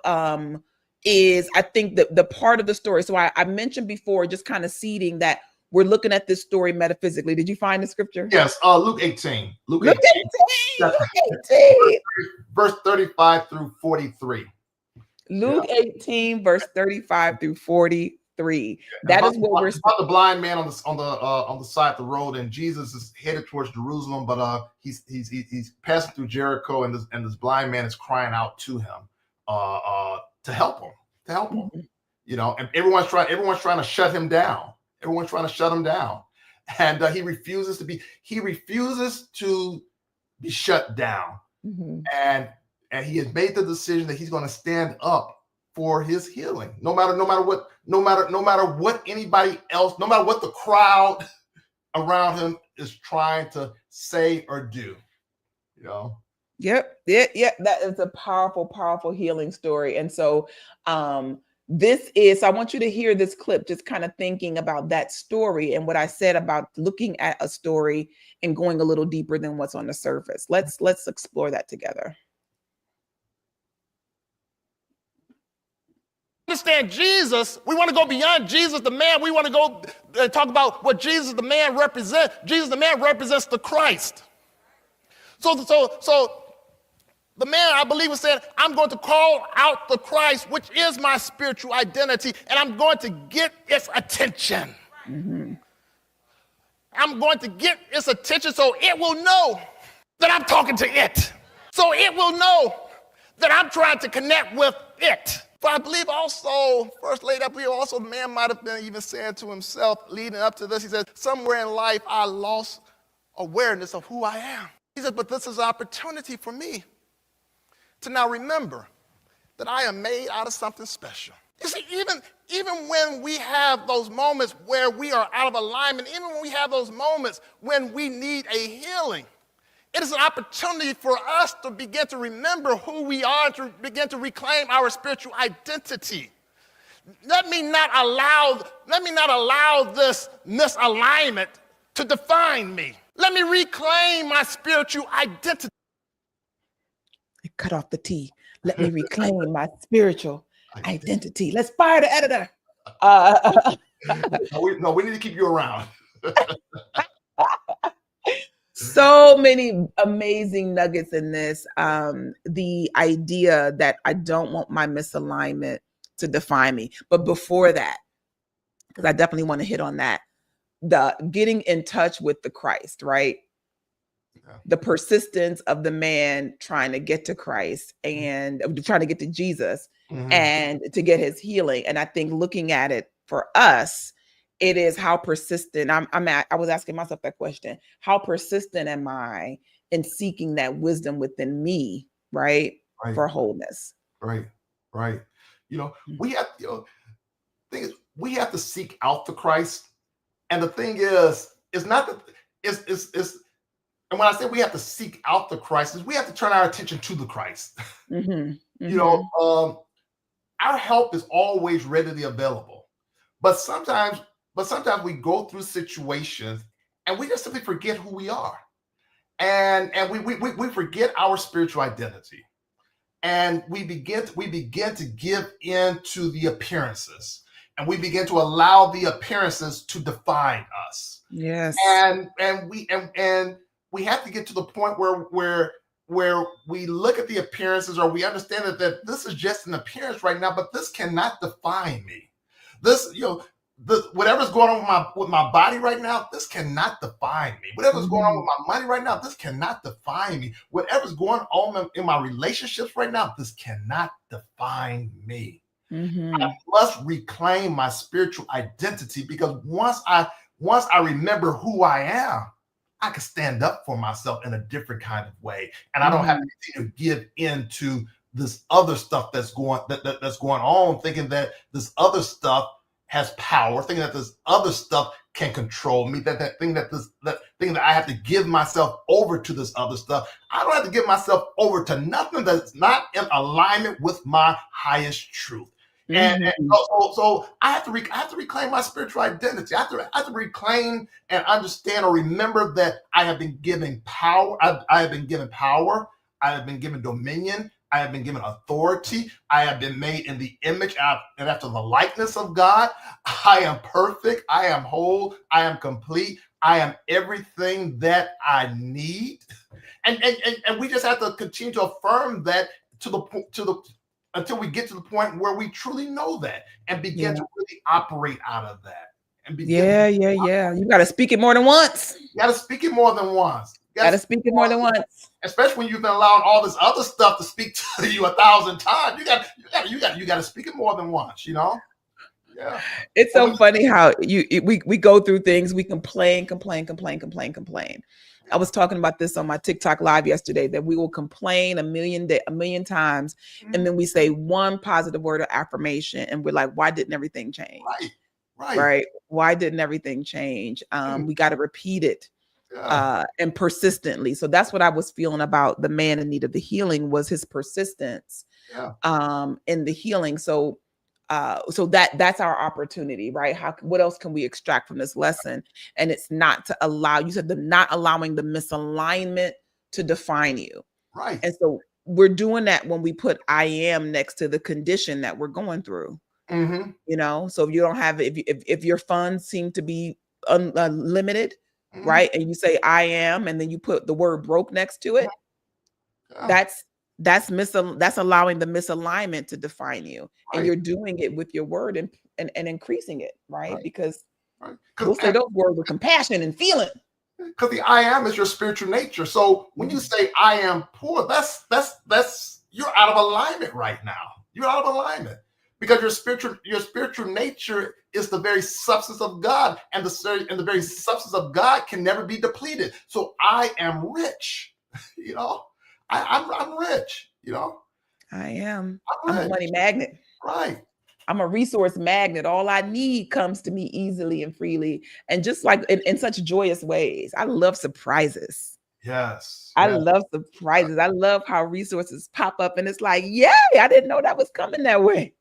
is, I think, the part of the story. So I mentioned before, just kind of seeding that we're looking at this story metaphysically. Did you find the scripture? Yes, Luke 18. Luke 18. verse 35 through 43. Luke 18, verse 35 through 43. And That is what we're about the blind man on the side of the road, and Jesus is headed towards Jerusalem, but he's passing through Jericho, and this blind man is crying out to him to help him. Mhm. You know, and everyone's trying to shut him down. And he refuses to be shut down. Mhm. And he has made the decision that he's going to stand up for his healing, no matter what anybody else, no matter what the crowd around him is trying to say or do. You know. Yep. That is a powerful, powerful healing story. And so I want you to hear this clip, just kind of thinking about that story and what I said about looking at a story and going a little deeper than what's on the surface. Let's explore that together. Understand Jesus, we want to go beyond Jesus the man. We want to go talk about what Jesus the man represents. Jesus the man represents the Christ. So the man, I believe, was saying, I'm going to call out the Christ, which is my spiritual identity, and I'm going to get its attention. Mm-hmm. I'm going to get its attention so it will know that I'm talking to it. So it will know that I'm trying to connect with it. But I believe also, first laid up here, also the man might have been even saying to himself, leading up to this, he said, somewhere in life I lost awareness of who I am. He said, but this is an opportunity for me to now remember that I am made out of something special. You see, even when we have those moments where we are out of alignment, even when we have those moments when we need a healing, it is an opportunity for us to begin to remember who we are and to begin to reclaim our spiritual identity. Let me not allow this misalignment to define me. Let me reclaim my spiritual identity. Cut off the T. Let me reclaim my spiritual identity. Let's fire the editor. No, we need to keep you around. So many amazing nuggets in this. The idea that I don't want my misalignment to define me. But before that, because I definitely want to hit on that, the getting in touch with the Christ, right? Yeah. The persistence of the man trying to get to Christ and trying to get to Jesus and to get his healing. And I think looking at it for us, it is how persistent I was asking myself that question. How persistent am I in seeking that wisdom within me, right? For wholeness. Right. You know, we have, thing is, we have to seek out the Christ. And the thing is, it's not that and when I say we have to seek out the Christ, is we have to turn our attention to the Christ. You know, our help is always readily available. But sometimes we go through situations and we just simply forget who we are. And we forget our spiritual identity. And we begin to give in to the appearances. And we begin to allow the appearances to define us. Yes. And we have to get to the point where we look at the appearances, or we understand that this is just an appearance right now, but this cannot define me. This, whatever's going on with my body right now, this cannot define me. Whatever's going on with my money right now, this cannot define me. Whatever's going on in my relationships right now, this cannot define me. I must reclaim my spiritual identity, because once I remember who I am, I can stand up for myself in a different kind of way, and I don't have to continue to give into this other stuff that's going on, thinking that this other stuff has power, thinking that this other stuff can control me, that thing that I have to give myself over to this other stuff. I don't have to give myself over to nothing that's not in alignment with my highest truth. And so I have to reclaim my spiritual identity. I have to reclaim and understand or remember that I have been given power. I have been given power. I have been given dominion. I have been given authority. I have been made in the image and after the likeness of God. I am perfect. I am whole. I am complete. I am everything that I need. And we just have to continue to affirm that until we get to the point where we truly know that and begin to really operate out of that. And begin you got to speak it more than once. You got to speak it more than once. Got to speak it more than once. Especially when you've been allowing all this other stuff to speak to you 1,000 times. You got to speak it more than once, you know? Yeah. It's so funny how we go through things, we complain. I was talking about this on my TikTok live yesterday, that we will complain a million times, and then we say one positive word of affirmation, and we're like, why didn't everything change? Right. Why didn't everything change? We got to repeat it and persistently. So that's what I was feeling about the man in need of the healing, was his persistence in the healing. So that's our opportunity, right? What else can we extract from this lesson? And it's not to allow, you said, not allowing the misalignment to define you. Right. And so we're doing that when we put I am next to the condition that we're going through. Mm-hmm. You know, so if you don't have, if your funds seem to be unlimited, right? And you say I am, and then you put the word broke next to it, that's allowing the misalignment to define you. And you're doing it with your word and increasing it, right? Because we'll say those words with compassion and feeling. Because the I am is your spiritual nature. So when you say I am poor, that's you're out of alignment right now. You're out of alignment. Because your spiritual nature is the very substance of God, and the very substance of God can never be depleted. So I am rich, you know. I'm rich, you know. I'm a money magnet. Right. I'm a resource magnet. All I need comes to me easily and freely, and just like in such joyous ways. I love surprises. Yes. I love surprises. I love how resources pop up, and it's like, yay! I didn't know that was coming that way.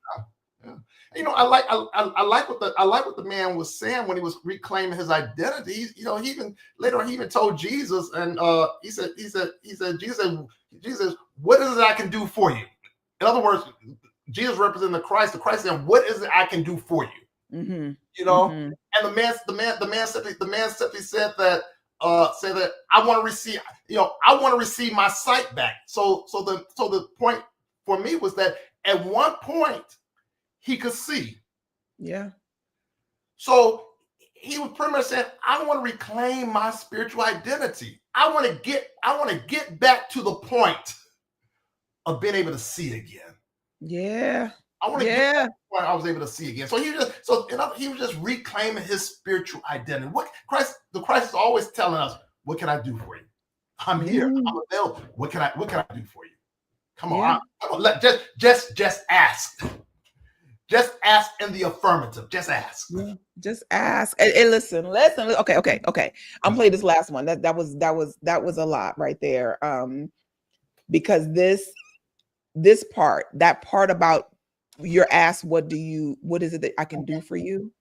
Yeah. You know, I like what the man was saying when he was reclaiming his identity. You know, he even told Jesus, and he said, Jesus, what is it I can do for you? In other words, Jesus representing the Christ saying, what is it I can do for you? Mm-hmm. You know, and the man simply said that I want to receive my sight back. So the point for me was that at one point he could see. Yeah. So he was pretty much saying, I want to reclaim my spiritual identity. I want to get back to the point of being able to see again. Yeah. I want to get back to the point I was able to see again. So he was just reclaiming his spiritual identity. The Christ is always telling us, what can I do for you? I'm here. I'm available. What can I do for you? Come on. Just ask. Just ask in the affirmative. Just ask. Yeah, just ask. And listen. Okay. I'm playing this last one. That was a lot right there. Because that part about you're asked, what is it that I can do for you?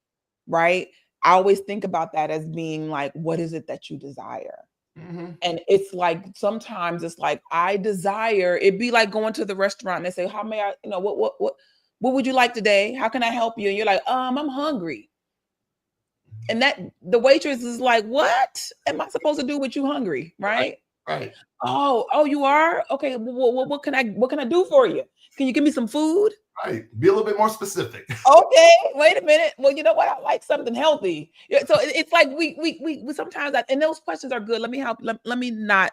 Right. I always think about that as being like, what is it that you desire? Mm-hmm. And it's like, sometimes it's like, I desire, it'd be like going to the restaurant and they say, how may I, what would you like today? How can I help you? And you're like, I'm hungry. And that the waitress is like, what am I supposed to do with you hungry? Right. Right. Oh, you are? Okay. Well, what can I do for you? Can you give me some food? Right. Be a little bit more specific. Okay. Wait a minute. Well, you know what? I like something healthy. Yeah, so it's like we sometimes, and those questions are good. Let me help. Let me not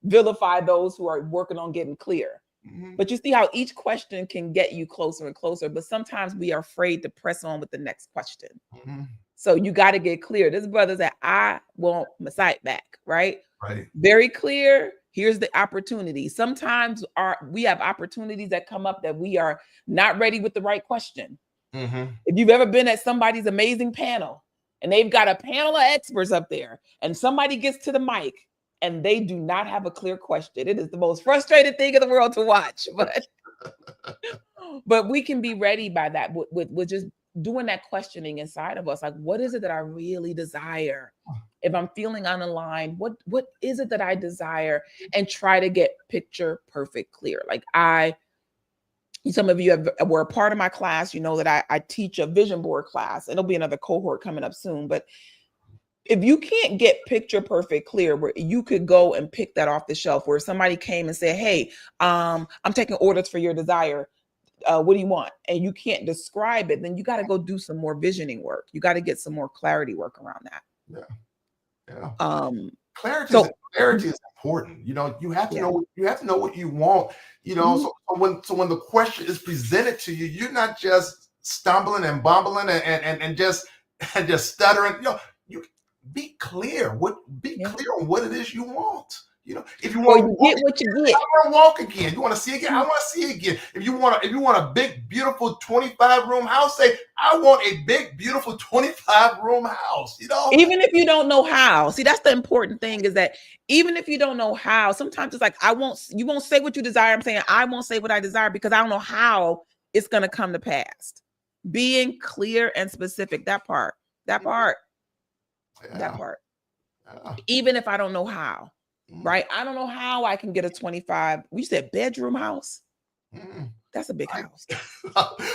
vilify those who are working on getting clear. Mm-hmm. But you see how each question can get you closer and closer. But sometimes we are afraid to press on with the next question. Mm-hmm. So you got to get clear. This brother said, I want my sight back. Right. Right. Very clear. Here's the opportunity. Sometimes we have opportunities that come up that we are not ready with the right question. Mm-hmm. If you've ever been at somebody's amazing panel and they've got a panel of experts up there and somebody gets to the mic and they do not have a clear question, it is the most frustrating thing in the world to watch. But we can be ready by that with just doing that questioning inside of us. Like, what is it that I really desire? If I'm feeling unaligned, what is it that I desire? And try to get picture perfect clear. Like some of you were a part of my class. You know that I teach a vision board class. It'll be another cohort coming up soon. But if you can't get picture perfect clear, where you could go and pick that off the shelf, where somebody came and said, hey, I'm taking orders for your desire. What do you want? And you can't describe it, then you got to go do some more visioning work. You got to get some more clarity work around that. Yeah. Clarity is important. You know, you have to know what you want. You know, so when the question is presented to you, you're not just stumbling and bumbling and just stuttering. You know, you be clear. Be clear on what it is you want. You know, if you want to get what you get, I want to walk again. You want to see again? I want to see again. If you want a big, beautiful 25-room house, say, I want a big, beautiful 25-room house. You know, even if you don't know how. See, that's the important thing, is that even if you don't know how, sometimes it's like, you won't say what you desire. I'm saying I won't say what I desire because I don't know how it's going to come to pass. Being clear and specific, that part. Even if I don't know how. Right? I don't know how I can get a 25. We said bedroom house. That's a big house.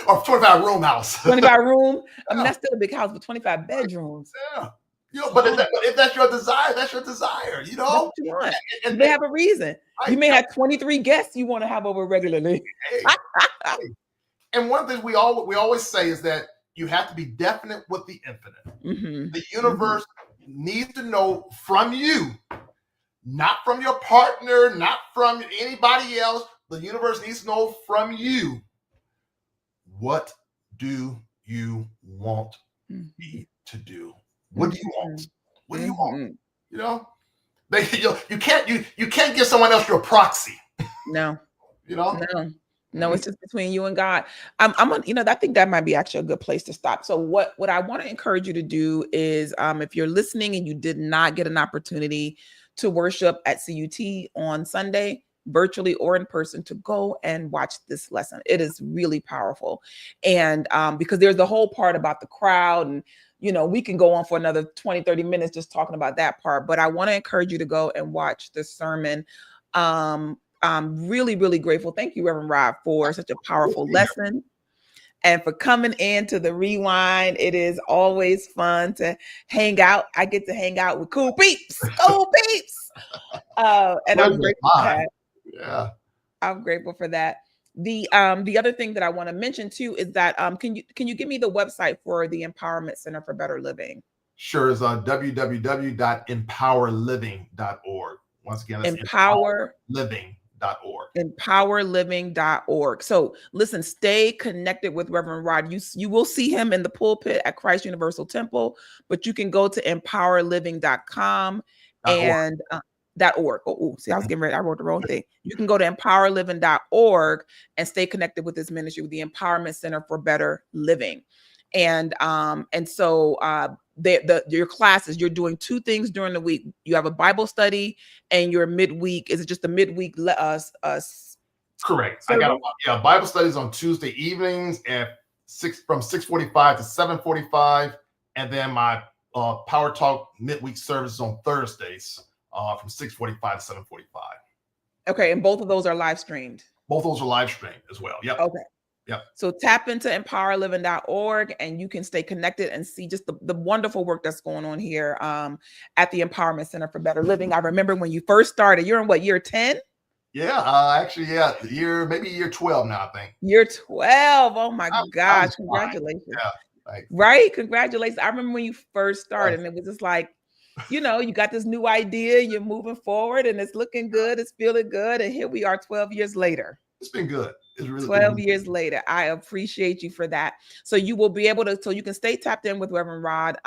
Or 25-room house. 25 room. I mean, that's still a big house, but 25 bedrooms. Yeah. You know, but if that's your desire, that's your desire. You know, that's what you want. And they have a reason. You may have 23 guests you want to have over regularly. And one thing we always say is that you have to be definite with the infinite. The universe needs to know from you. Not from your partner, not from anybody else. The universe needs to know from you. What do you want me to do? What do you want? What do you want? You know, you can't give someone else your proxy. No. You know, no. It's just between you and God. I think that might be actually a good place to stop. So what I want to encourage you to do is, if you're listening and you did not get an opportunity to worship at CUT on Sunday, virtually or in person, to go and watch this lesson. It is really powerful. And because there's the whole part about the crowd, and, you know, we can go on for another 20, 30 minutes just talking about that part, but I want to encourage you to go and watch the sermon. I'm really, really grateful. Thank you, Reverend Rob, for such a powerful lesson. And for coming into the Rewind. It is always fun to hang out. I get to hang out with cool peeps. And I'm grateful for that. Yeah. I'm grateful for that. The other thing that I want to mention too is that can you give me the website for the Empowerment Center for Better Living? Sure, it's on www.empowerliving.org. Once again, it's empowerliving.org. Empowerliving.org. So listen, stay connected with Reverend Rod. You will see him in the pulpit at Christ Universal Temple, but you can go to empowerliving.com and .org. See, I was getting ready. I wrote the wrong thing. You can go to empowerliving.org and stay connected with this ministry, with the Empowerment Center for Better Living. And so your classes, you're doing two things during the week. You have a Bible study and your midweek. Is it just a midweek? Correct. I got Bible studies on Tuesday evenings from 6:45 to 7:45, and then my Power Talk midweek services on Thursdays from 6:45 to 7:45. Okay, and both of those are live streamed. Both of those are live streamed as well. Yep. Okay. Yep. So tap into empowerliving.org and you can stay connected and see just the wonderful work that's going on here at the Empowerment Center for Better Living. I remember when you first started, you're in what, year 10? Yeah, actually, maybe year 12 now, I think. Year 12. Oh my gosh. Congratulations. Yeah, thanks. Right? Congratulations. I remember when you first started and it was just like, you know, you got this new idea, you're moving forward and it's looking good, it's feeling good. And here we are 12 years later. It's been good. It's really 12 years later. I appreciate you for that. So you will be able to, so you can stay tapped in with Reverend Rod.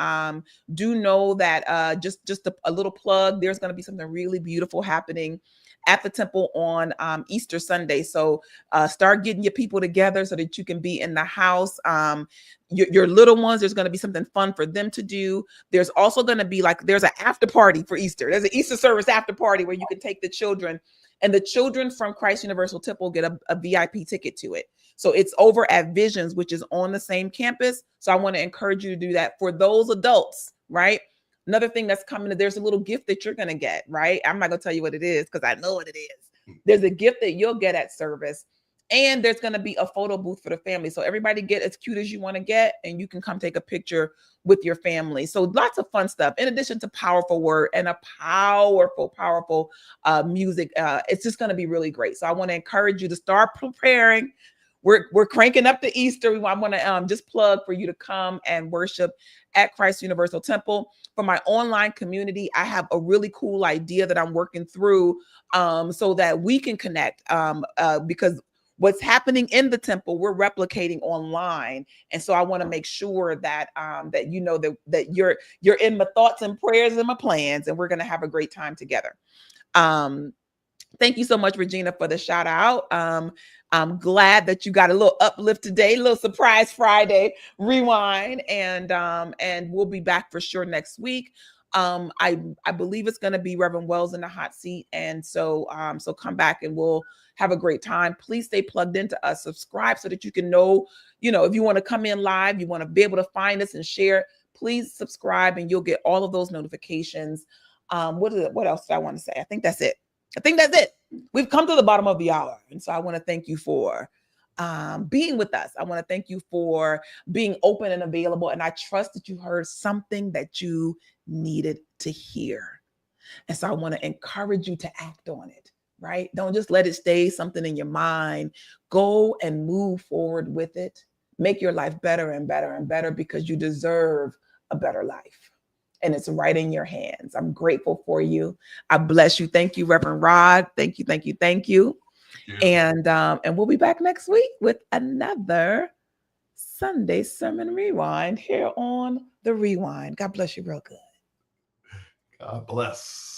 Do know that just a little plug, there's going to be something really beautiful happening at the temple on Easter Sunday. So start getting your people together so that you can be in the house. Your little ones, there's going to be something fun for them to do. There's also going to be there's an after party for Easter. There's an Easter service after party where you can take the children, and the children from Christ Universal Temple get a VIP ticket to it. So it's over at Visions, which is on the same campus. So I want to encourage you to do that for those adults, right? Another thing that's coming, there's a little gift that you're going to get, right? I'm not going to tell you what it is because I know what it is. There's a gift that you'll get at service. And there's going to be a photo booth for the family. So everybody get as cute as you want to get, and you can come take a picture with your family. So lots of fun stuff, in addition to powerful word and a powerful music. It's just going to be really great. So I want to encourage you to start preparing. We're cranking up to Easter. I want to just plug for you to come and worship at Christ Universal Temple. For my online community, I have a really cool idea that I'm working through so that we can connect because what's happening in the temple, we're replicating online. And so I want to make sure that that you know that you're in my thoughts and prayers and my plans, and we're going to have a great time together. Thank you so much, Regina, for the shout out. I'm glad that you got a little uplift today, a little surprise Friday rewind, and we'll be back for sure next week. I believe it's going to be Reverend Wells in the hot seat, and so come back and we'll have a great time. Please stay plugged into us, subscribe so that you can know, if you want to come in live, you want to be able to find us and share. Please subscribe, and you'll get all of those notifications. What else did I want to say? I think that's it. We've come to the bottom of the hour. And so I want to thank you for being with us. I want to thank you for being open and available. And I trust that you heard something that you needed to hear. And so I want to encourage you to act on it, right? Don't just let it stay something in your mind. Go and move forward with it. Make your life better and better and better, because you deserve a better life. And it's right in your hands. I'm grateful for you. I bless you. Thank you, Reverend Rod. Thank you. And we'll be back next week with another Sunday Sermon Rewind here on The Rewind. God bless you real good. God bless.